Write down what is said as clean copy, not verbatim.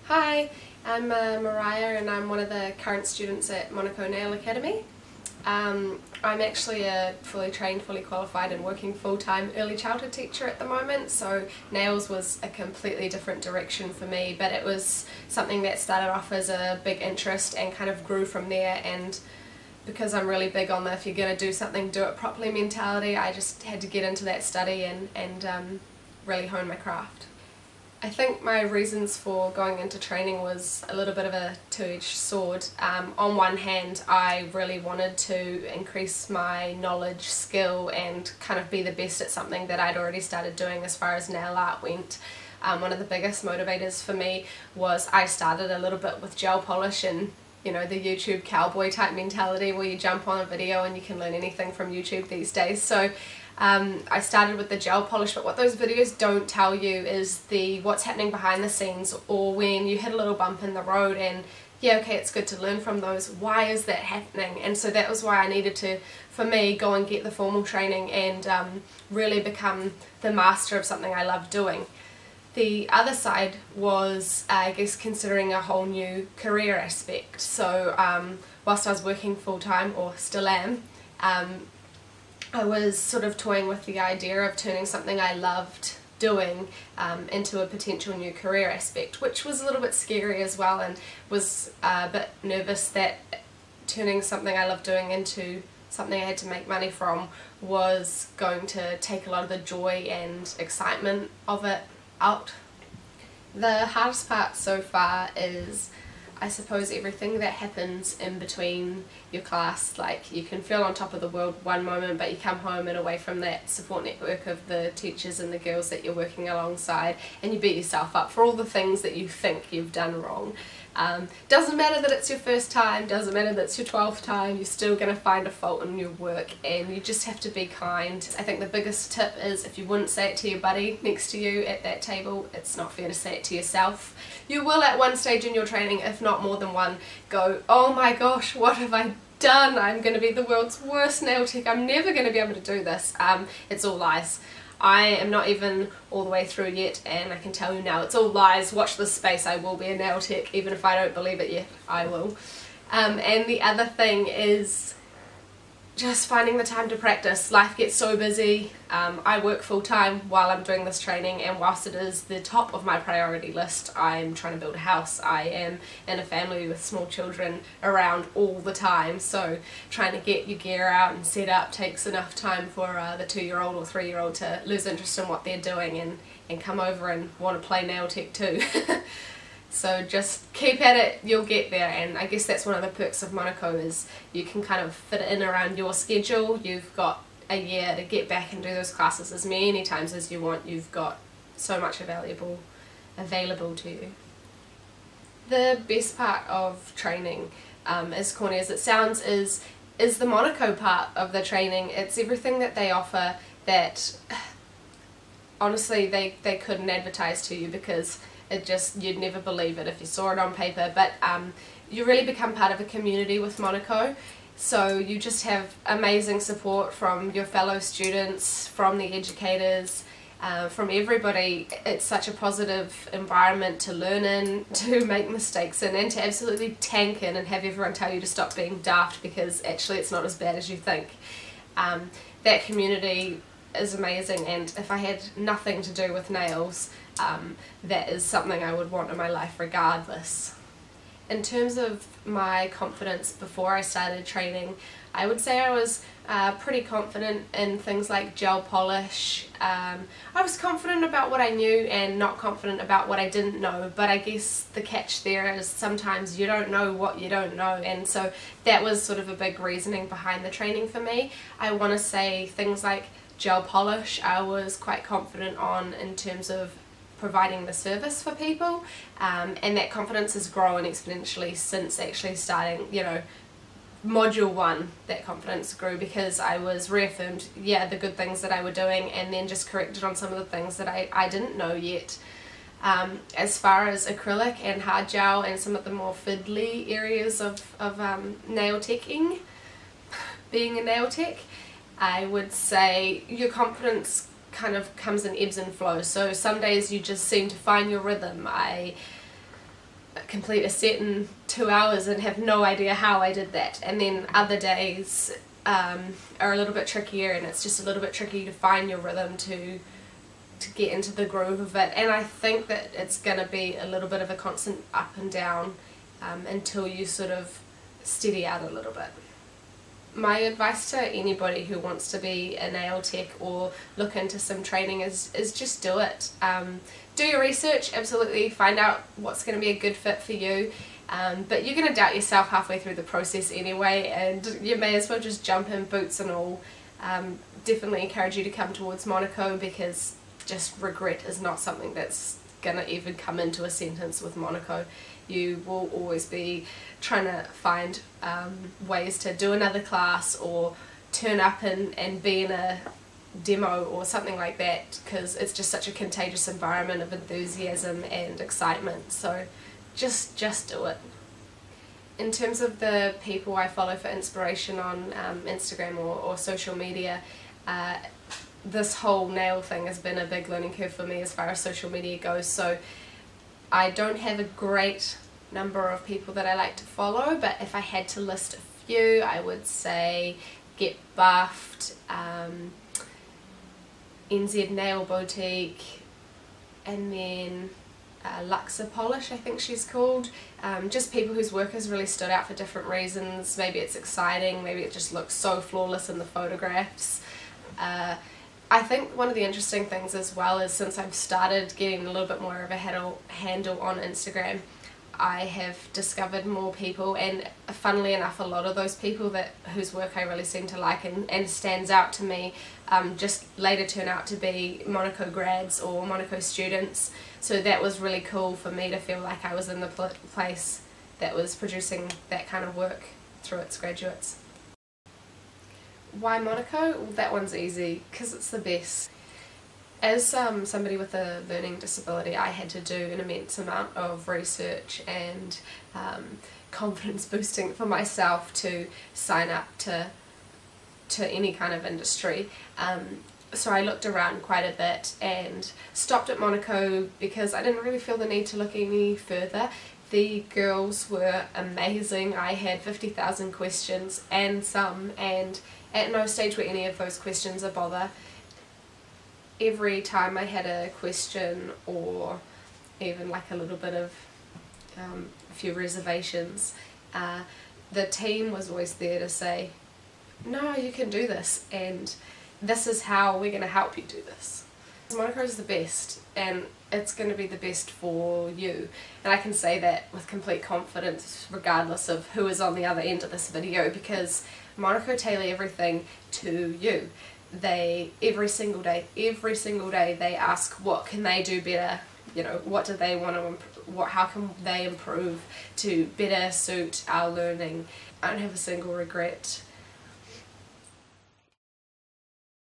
Hi, I'm Mariah and I'm one of the current students at Monaco Nail Academy. I'm actually a fully trained, fully qualified and working full-time early childhood teacher at the moment, so nails was a completely different direction for me, but it was something that started off as a big interest and kind of grew from there. And because I'm really big on the if you're going to do something, do it properly mentality, I just had to get into that study and really hone my craft. I think my reasons for going into training was a little bit of a two-edged sword. On one hand, I really wanted to increase my knowledge, skill and kind of be the best at something that I'd already started doing as far as nail art went. One of the biggest motivators for me was I started a little bit with gel polish and the YouTube cowboy type mentality where you jump on a video and you can learn anything from YouTube these days. So I started with the gel polish, but what those videos don't tell you is what's happening behind the scenes, or when you hit a little bump in the road and yeah, okay, it's good to learn from those. Why is that happening? And so that was why I needed to, for me, go and get the formal training and really become the master of something I love doing. The other side was, I guess, considering a whole new career aspect. So whilst I was working full-time, or still am, I was sort of toying with the idea of turning something I loved doing into a potential new career aspect, which was a little bit scary as well, and was a bit nervous that turning something I love doing into something I had to make money from was going to take a lot of the joy and excitement of it out. The hardest part so far is, I suppose, everything that happens in between your class. Like, you can feel on top of the world one moment, but you come home and away from that support network of the teachers and the girls that you're working alongside, and you beat yourself up for all the things that you think you've done wrong. Doesn't matter that it's your first time, doesn't matter that it's your 12th time, you're still going to find a fault in your work, and you just have to be kind. I think the biggest tip is, if you wouldn't say it to your buddy next to you at that table, it's not fair to say it to yourself. You will at one stage in your training, if not more than one, go, oh my gosh, what have I done? I'm going to be the world's worst nail tech, I'm never going to be able to do this. It's all lies. I am not even all the way through yet, and I can tell you now, it's all lies. Watch this space, I will be a nail tech, even if I don't believe it yet, I will. And the other thing is just finding the time to practice. Life gets so busy. I work full time while I'm doing this training, and whilst it is the top of my priority list, I'm trying to build a house. I am in a family with small children around all the time, so trying to get your gear out and set up takes enough time for the 2-year-old or 3-year-old to lose interest in what they're doing and come over and want to play nail tech too. So just keep at it, you'll get there. And I guess that's one of the perks of Monaco, is you can kind of fit it in around your schedule. You've got a year to get back and do those classes as many times as you want. You've got so much available to you. The best part of training, as corny as it sounds, is the Monaco part of the training. It's everything that they offer that honestly they couldn't advertise to you, because you'd never believe it if you saw it on paper. But you really become part of a community with Monaco, so you just have amazing support from your fellow students, from the educators, from everybody. It's such a positive environment to learn in, to make mistakes in, and to absolutely tank in and have everyone tell you to stop being daft, because actually it's not as bad as you think. That community is amazing, and if I had nothing to do with nails, that is something I would want in my life regardless. In terms of my confidence before I started training, I would say I was pretty confident in things like gel polish. I was confident about what I knew and not confident about what I didn't know, but I guess the catch there is sometimes you don't know what you don't know, and so that was sort of a big reasoning behind the training for me. I want to say things like gel polish I was quite confident on in terms of providing the service for people, and that confidence has grown exponentially since actually starting, module 1. That confidence grew because I was reaffirmed, the good things that I were doing, and then just corrected on some of the things that I didn't know yet. As far as acrylic and hard gel and some of the more fiddly areas of nail teching, being a nail tech, I would say your confidence kind of comes in ebbs and flows. So some days you just seem to find your rhythm. complete a set in 2 hours and have no idea how I did that. And then other days are a little bit trickier, and it's just a little bit tricky to find your rhythm to get into the groove of it. And I think that it's going to be a little bit of a constant up and down until you sort of steady out a little bit. My advice to anybody who wants to be a nail tech or look into some training is just do it. Do your research, absolutely, find out what's going to be a good fit for you, but you're going to doubt yourself halfway through the process anyway, and you may as well just jump in, boots and all. Definitely encourage you to come towards Monaco, because just regret is not something that's going to even come into a sentence with Monaco. You will always be trying to find ways to do another class or turn up and be in a demo or something like that, because it's just such a contagious environment of enthusiasm and excitement. So just do it. In terms of the people I follow for inspiration on Instagram or social media, this whole nail thing has been a big learning curve for me as far as social media goes, so I don't have a great number of people that I like to follow, but if I had to list a few, I would say Get Buffed, NZ Nail Boutique, and then Luxa Polish, I think she's called. Just people whose work has really stood out for different reasons. Maybe it's exciting, maybe it just looks so flawless in the photographs. I think one of the interesting things as well is, since I've started getting a little bit more of a handle on Instagram, I have discovered more people, and funnily enough a lot of those people whose work I really seem to like and stands out to me just later turn out to be Monaco grads or Monaco students. So that was really cool for me to feel like I was in the place that was producing that kind of work through its graduates. Why Monaco? Well, that one's easy, because it's the best. As somebody with a learning disability, I had to do an immense amount of research and confidence boosting for myself to sign up to any kind of industry. So I looked around quite a bit and stopped at Monaco because I didn't really feel the need to look any further. The girls were amazing. I had 50,000 questions and some, and at no stage were any of those questions a bother. Every time I had a question or even like a little bit of a few reservations, the team was always there to say, no, you can do this, and this is how we're going to help you do this. Monaco is the best, and it's going to be the best for you, and I can say that with complete confidence regardless of who is on the other end of this video, because Monaco tailor everything to you. Every single day they ask what can they do better, you know, what do they want to how can they improve to better suit our learning. I don't have a single regret